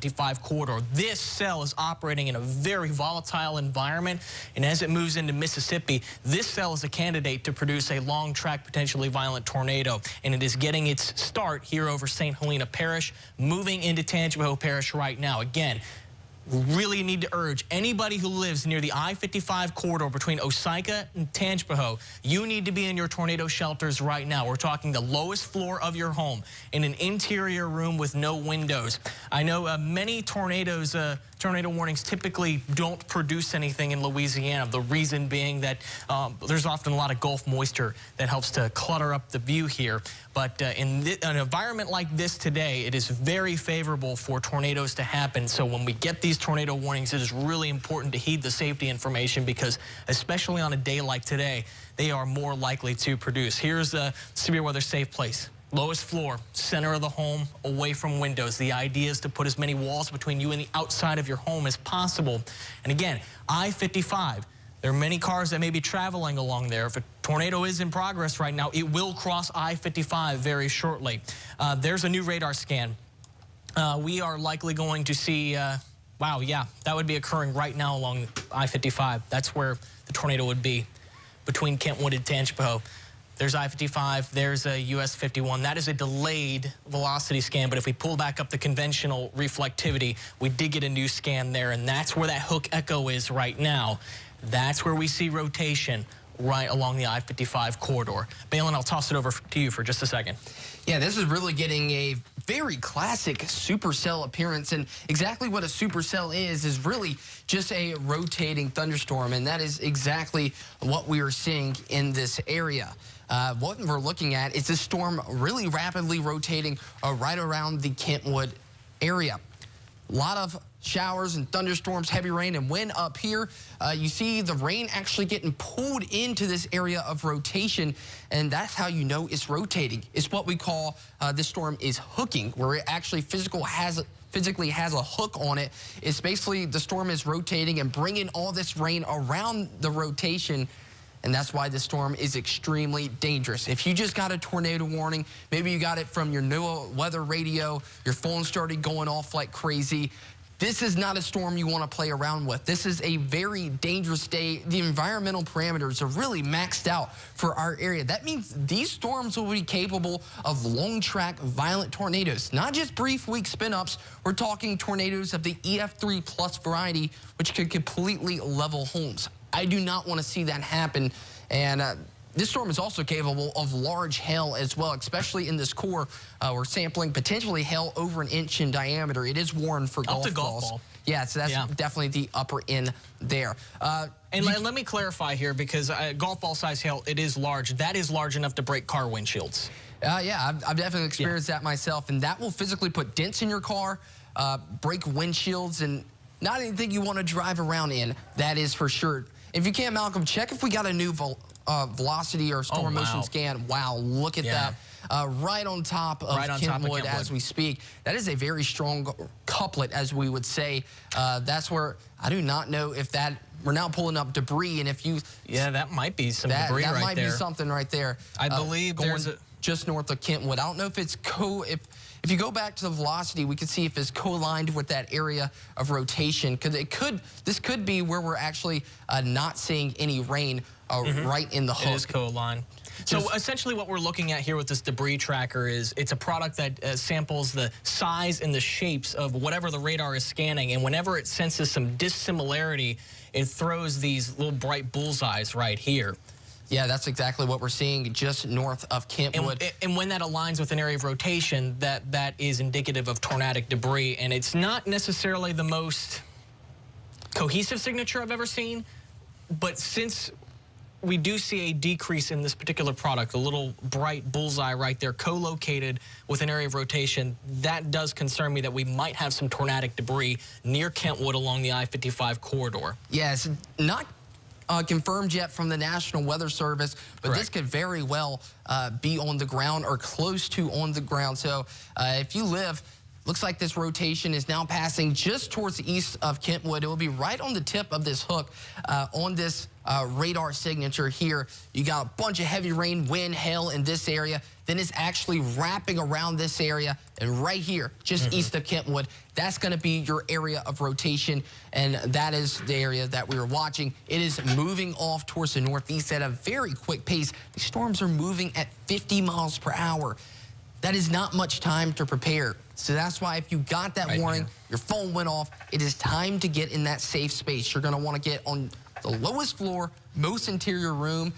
I-55 corridor. This cell is operating in a very volatile environment, and as it moves into Mississippi, this cell is a candidate to produce a long-track, potentially violent tornado, and it is getting its start here over St. Helena Parish, moving into Tangipahoa Parish right now. Again, really need to urge anybody who lives near the I-55 corridor between Osika and Tangipahoa, you need to be in your tornado shelters right now. We're talking the lowest floor of your home in an interior room with no windows. I know many tornado warnings typically don't produce anything in Louisiana. The reason being that there's often a lot of Gulf moisture that helps to clutter up the view here. But in an environment like this today, it is very favorable for tornadoes to happen. So when we get these tornado warnings, it is really important to heed the safety information because, especially on a day like today, they are more likely to produce. Here's a severe weather safe place. Lowest floor, center of the home, away from windows. The idea is to put as many walls between you and the outside of your home as possible. And again, I-55, there are many cars that may be traveling along there. If a tornado is in progress right now, it will cross I-55 very shortly. There's a new radar scan. We are likely going to see, wow, yeah, that would be occurring right now along I-55. That's where the tornado would be, between Kentwood and Tangipahoa. There's I-55, there's a US 51. That is a delayed velocity scan, but if we pull back up the conventional reflectivity, we did get a new scan there, and that's where that hook echo is right now. That's where we see rotation right along the I-55 corridor. Balin, I'll toss it over to you for just a second. Yeah, this is really getting a very classic supercell appearance, and exactly what a supercell is really just a rotating thunderstorm, and that is exactly what we are seeing in this area. What we're looking at is this storm really rapidly rotating right around the Kentwood area. A lot of showers and thunderstorms, heavy rain and wind up here. You see the rain actually getting pulled into this area of rotation, and that's how you know it's rotating. It's what we call, this storm is hooking, where it actually physically has a hook on it. It's basically the storm is rotating and bringing all this rain around the rotation, and that's why this storm is extremely dangerous. If you just got a tornado warning, maybe you got it from your NOAA weather radio, your phone started going off like crazy, this is not a storm you want to play around with. This is a very dangerous day. The environmental parameters are really maxed out for our area. That means these storms will be capable of long-track violent tornadoes, not just brief weak spin-ups. We're talking tornadoes of the EF3 plus variety, which could completely level homes. I do not want to see that happen, and this storm is also capable of large hail as well, especially in this core. We're sampling potentially hail over 1 inch in diameter. It is warned for golf balls. Yeah, so that's definitely the upper end there. And let me clarify here, because golf ball size hail, it is large. That is large enough to break car windshields. Yeah, I've definitely experienced that myself, and that will physically put dents in your car, break windshields, and not anything you want to drive around in. That is for sure. If you can, Malcolm, check if we got a new velocity or storm motion scan. Wow, look at that. Right on top of Kentwood as we speak. That is a very strong couplet, as we would say. That's where I do not know if that, we're now pulling up debris, and if you... Yeah, that might be some debris right there. That might be something right there. I believe there's just north of Kentwood. I don't know if it's if you go back to the velocity, we can see if it's co-aligned with that area of rotation, because this could be where we're actually not seeing any rain right in the hook. It is co-aligned. So essentially what we're looking at here with this debris tracker is it's a product that samples the size and the shapes of whatever the radar is scanning, and whenever it senses some dissimilarity, it throws these little bright bullseyes right here. Yeah, that's exactly what we're seeing just north of Kentwood. And when that aligns with an area of rotation, that is indicative of tornadic debris, and it's not necessarily the most cohesive signature I've ever seen, but since we do see a decrease in this particular product, a little bright bullseye right there, co-located with an area of rotation, that does concern me that we might have some tornadic debris near Kentwood along the I-55 corridor. Yes, not confirmed yet from the National Weather Service, but this could very well be on the ground or close to on the ground. So if you live looks like this rotation is now passing just towards the east of Kentwood. It will be right on the tip of this hook on this radar signature here. You got a bunch of heavy rain, wind, hail in this area. Then it's actually wrapping around this area, and right here, just east of Kentwood, that's going to be your area of rotation, and that is the area that we were watching. It is moving off towards the northeast at a very quick pace. These storms are moving at 50 miles per hour. That is not much time to prepare. So that's why if you got that warning, your phone went off, it is time to get in that safe space. You're going to want to get on the lowest floor, most interior room.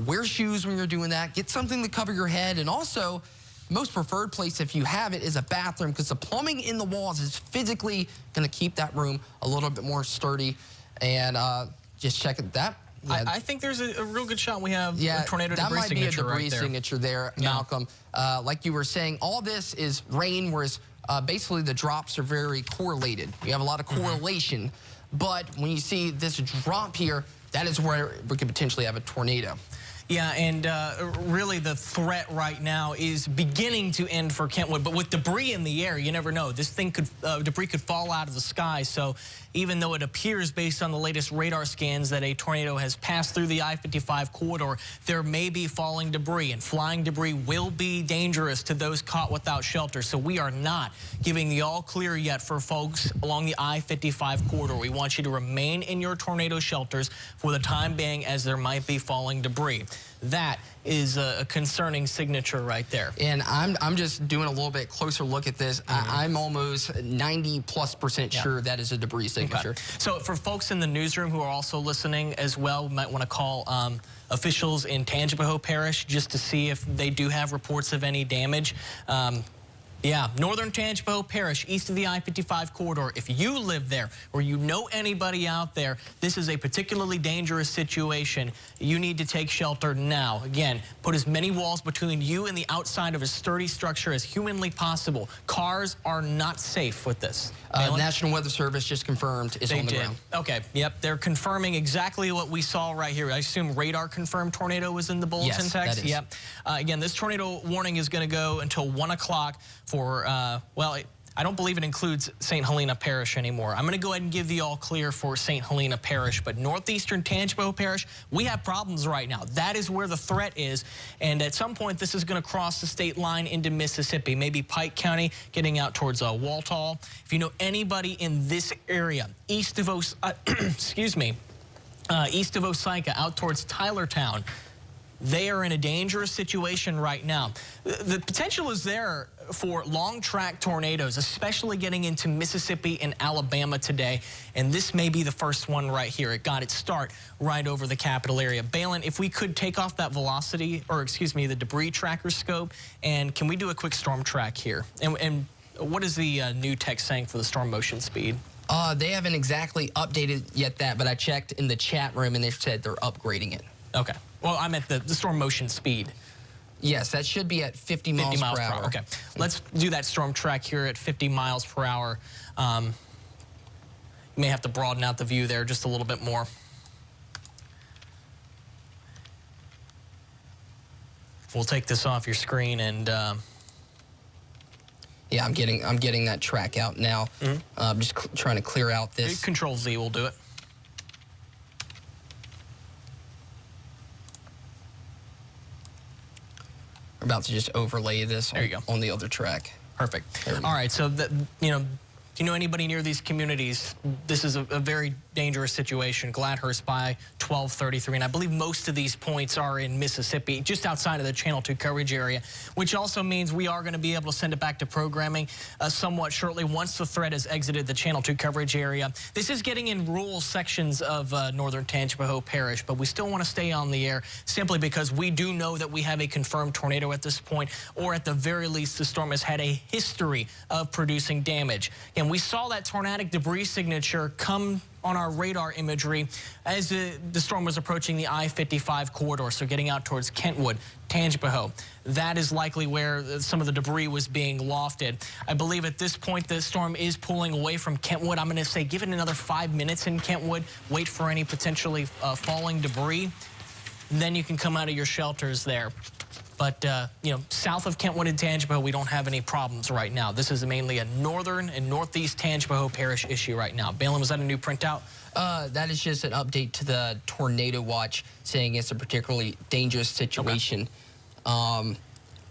Wear shoes when you're doing that. Get something to cover your head. And also, most preferred place, if you have it, is a bathroom, because the plumbing in the walls is physically going to keep that room a little bit more sturdy. And just check it. That. Yeah. I think there's a real good shot we have a tornado debris signature right there. That might be a debris signature there, Malcolm. Like you were saying, all this is rain, whereas basically the drops are very correlated. You have a lot of correlation. But when you see this drop here, that is where we could potentially have a tornado. Yeah, and really the threat right now is beginning to end for Kentwood, but with debris in the air, you never know. This thing could, debris could fall out of the sky, so even though it appears based on the latest radar scans that a tornado has passed through the I-55 corridor, there may be falling debris, and flying debris will be dangerous to those caught without shelter, so we are not giving the all clear yet for folks along the I-55 corridor. We want you to remain in your tornado shelters for the time being, as there might be falling debris. That is a concerning signature right there. And I'm just doing a little bit closer look at this. I'm almost 90+% sure that is a debris signature. Okay. So for folks in the newsroom who are also listening as well, we might want to call officials in Tangipahoa Parish just to see if they do have reports of any damage. Yeah, northern Tangipahoa Parish, east of the I-55 corridor. If you live there or you know anybody out there, this is a particularly dangerous situation. You need to take shelter now. Again, put as many walls between you and the outside of a sturdy structure as humanly possible. Cars are not safe with this. National Weather Service just confirmed it's on the ground. Okay, yep, they're confirming exactly what we saw right here. I assume radar confirmed tornado was in the bulletin text? That is. Yep. Again, this tornado warning is going to go until 1 o'clock for, well, I don't believe it includes St. Helena Parish anymore. I'm going to go ahead and give the all clear for St. Helena Parish, but northeastern Tangipahoa Parish, we have problems right now. That is where the threat is, and at some point this is going to cross the state line into Mississippi, maybe Pike County, getting out towards Waltall. If you know anybody in this area, east of excuse me, east of Osika, out towards Tylertown, they are in a dangerous situation right now. The potential is there for long track tornadoes, especially getting into Mississippi and Alabama today. And this may be the first one right here. It got its start right over the capital area. Balin, if we could take off that velocity, or excuse me, the debris tracker scope, and can we do a quick storm track here? And what is the new text saying for the storm motion speed? They haven't exactly updated yet but I checked in the chat room and they said they're upgrading it. Okay. Well, I meant the storm motion speed. Yes, that should be at 50 miles per hour. Okay. Let's do that storm track here at 50 miles per hour. You may have to broaden out the view there just a little bit more. We'll take this off your screen and... yeah, I'm getting that track out now. Just trying to clear out this. Control Z will do it. We're about to just overlay this on the other track. Perfect. All right, so you know, if you know anybody near these communities, this is a very dangerous situation. Gladhurst by 1233, and I believe most of these points are in Mississippi, just outside of the Channel 2 coverage area, which also means we are going to be able to send it back to programming somewhat shortly once the threat has exited the Channel 2 coverage area. This is getting in rural sections of northern Tangipahoa Parish, but we still want to stay on the air simply because we do know that we have a confirmed tornado at this point, or at the very least, the storm has had a history of producing damage. And we saw that tornadic debris signature come on our radar imagery as the storm was approaching the I-55 corridor, so getting out towards Kentwood, Tangipahoa. That is likely where some of the debris was being lofted. I believe at this point the storm is pulling away from Kentwood. I'm going to say give it another 5 minutes in Kentwood, wait for any potentially falling debris, and then you can come out of your shelters there. But, you know, south of Kentwood and Tangipahoa, we don't have any problems right now. This is mainly a northern and northeast Tangipahoa Parish issue right now. Balin, was that a new printout? That is just an update to the tornado watch, saying it's a particularly dangerous situation. Okay.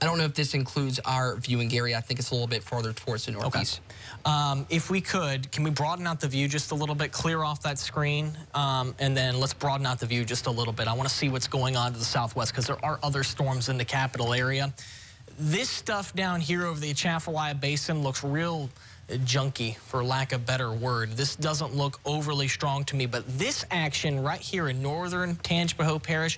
I don't know if this includes our viewing area. I think it's a little bit farther towards the northeast. Okay. If we could, can we broaden out the view just a little bit, clear off that screen, and then let's broaden out the view just a little bit. I want to see what's going on to the southwest because there are other storms in the capital area. This stuff down here over the Atchafalaya Basin looks real junky, for lack of a better word. This doesn't look overly strong to me, but this action right here in northern Tangipahoa Parish,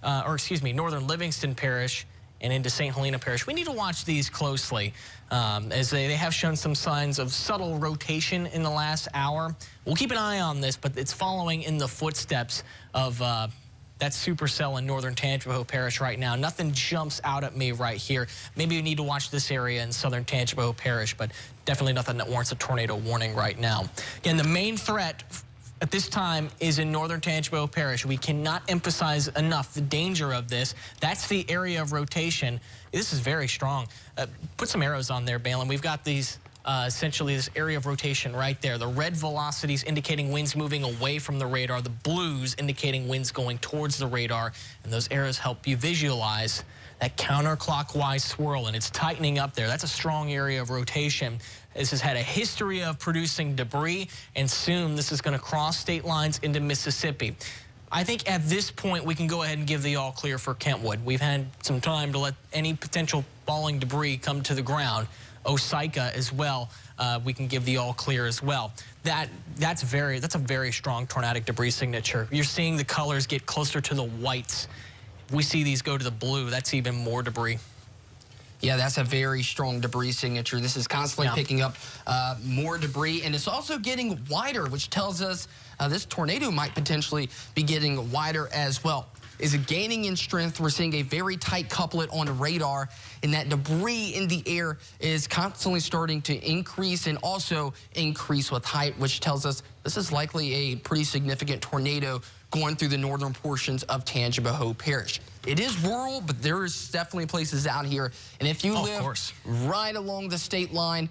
northern Livingston Parish, and into St. Helena Parish. We need to watch these closely as they have shown some signs of subtle rotation in the last hour. We'll keep an eye on this, but it's following in the footsteps of that supercell in northern Tangipahoa Parish right now. Nothing jumps out at me right here. Maybe we need to watch this area in southern Tangipahoa Parish, but definitely nothing that warrants a tornado warning right now. Again, the main threat at this time is in northern Tangipahoa Parish. We cannot emphasize enough the danger of this. That's the area of rotation. This is very strong. Put some arrows on there, Balin. We've got these essentially this area of rotation right there. The red velocities indicating winds moving away from the radar. The blues indicating winds going towards the radar. And those arrows help you visualize that counterclockwise swirl, and it's tightening up there. That's a strong area of rotation. This has had a history of producing debris, and soon this is going to cross state lines into Mississippi. I think at this point we can go ahead and give the all clear for Kentwood. We've had some time to let any potential falling debris come to the ground. Osika as well, we can give the all clear as well. That's a very strong tornadic debris signature. You're seeing the colors get closer to the whites. We see these go to the blue. That's even more debris. Yeah, that's a very strong debris signature. This is constantly picking up more debris, and it's also getting wider, which tells us this tornado might potentially be getting wider as well. Is it gaining in strength? We're seeing a very tight couplet on the radar, and that debris in the air is constantly starting to increase and also increase with height, which tells us this is likely a pretty significant tornado going through the northern portions of Tangipahoa Parish. It is rural, but there is definitely places out here. And if you live right along the state line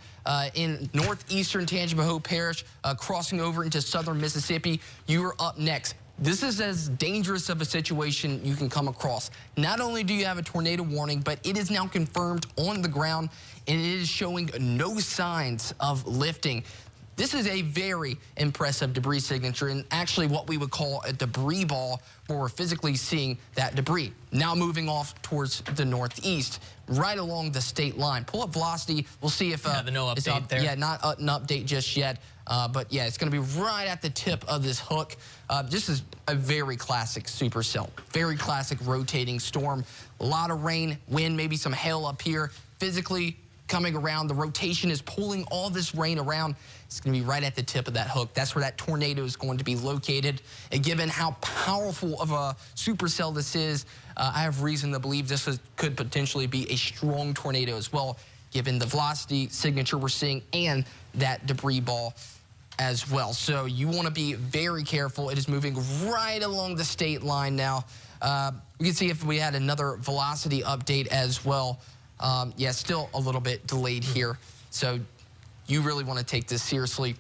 in northeastern Tangipahoa Parish, crossing over into southern Mississippi, you are up next. This is as dangerous of a situation you can come across. Not only do you have a tornado warning, but it is now confirmed on the ground, and it is showing no signs of lifting. This is a very impressive debris signature, and actually what we would call a debris ball, where we're physically seeing that debris. Now moving off towards the northeast, right along the state line. Pull up velocity. We'll see if the no update there. Yeah, not an update just yet. But yeah, it's going to be right at the tip of this hook. This is a very classic supercell, very classic rotating storm. A lot of rain, wind, maybe some hail up here. Physically coming around, the rotation is pulling all this rain around. It's going to be right at the tip of that hook. That's where that tornado is going to be located. And given how powerful of a supercell this is, I have reason to believe this could potentially be a strong tornado as well, given the velocity signature we're seeing and that debris ball as well. So you want to be very careful. It is moving right along the state line now. We can see if we had another velocity update as well. Yeah, still a little bit delayed here. So you really want to take this seriously.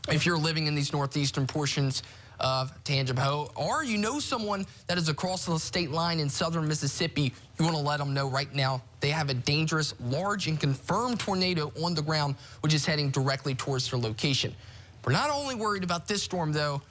If you're living in these northeastern portions of Tangipahoa, or you know someone that is across the state line in southern Mississippi, you want to let them know right now they have a dangerous, large, and confirmed tornado on the ground, which is heading directly towards their location. We're not only worried about this storm, though.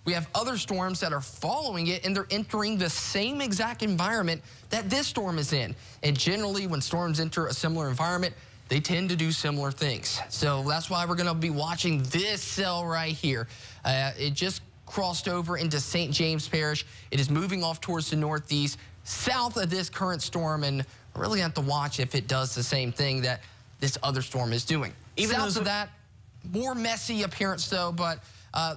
We have other storms that are following it, and they're entering the same exact environment that this storm is in. And generally, when storms enter a similar environment, they tend to do similar things. So that's why we're going to be watching this cell right here. It just crossed over into St. James Parish. It is moving off towards the northeast, south of this current storm, and we're really going to have to watch if it does the same thing that this other storm is doing. Even south of that, more messy appearance, though, but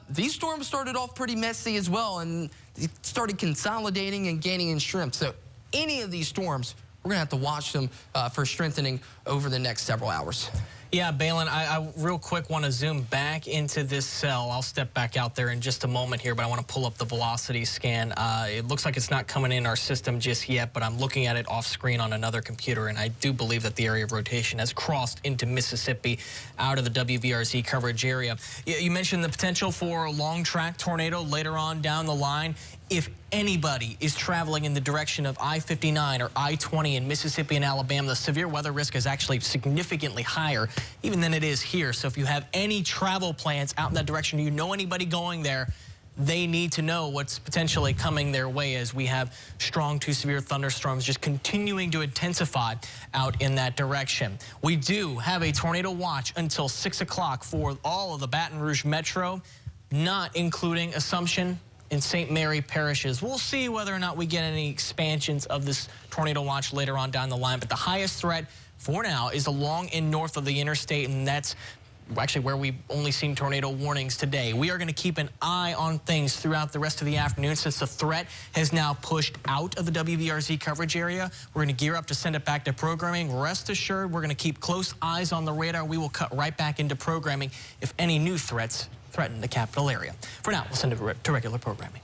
these storms started off pretty messy as well, and they started consolidating and gaining in strength. So any of these storms, we're going to have to watch them for strengthening over the next several hours. Yeah, Balin, I real quick want to zoom back into this cell. I'll step back out there in just a moment here, but I want to pull up the velocity scan. It looks like it's not coming in our system just yet, but I'm looking at it off screen on another computer, and I do believe that the area of rotation has crossed into Mississippi out of the WBRZ coverage area. You mentioned the potential for a long track tornado later on down the line. If anybody is traveling in the direction of I-59 or I-20 in Mississippi and Alabama, the severe weather risk is actually significantly higher even than it is here. So if you have any travel plans out in that direction, you know anybody going there, they need to know what's potentially coming their way as we have strong to severe thunderstorms just continuing to intensify out in that direction. We do have a tornado watch until 6 o'clock for all of the Baton Rouge Metro, not including Assumption in St. Mary parishes. We'll see whether or not we get any expansions of this tornado watch later on down the line, but the highest threat for now is along and north of the interstate, and that's actually where we've only seen tornado warnings today. We are going to keep an eye on things throughout the rest of the afternoon since the threat has now pushed out of the WBRZ coverage area. We're going to gear up to send it back to programming. Rest assured, we're going to keep close eyes on the radar. We will cut right back into programming if any new threats threaten the capital area. For now, we'll send it to regular programming.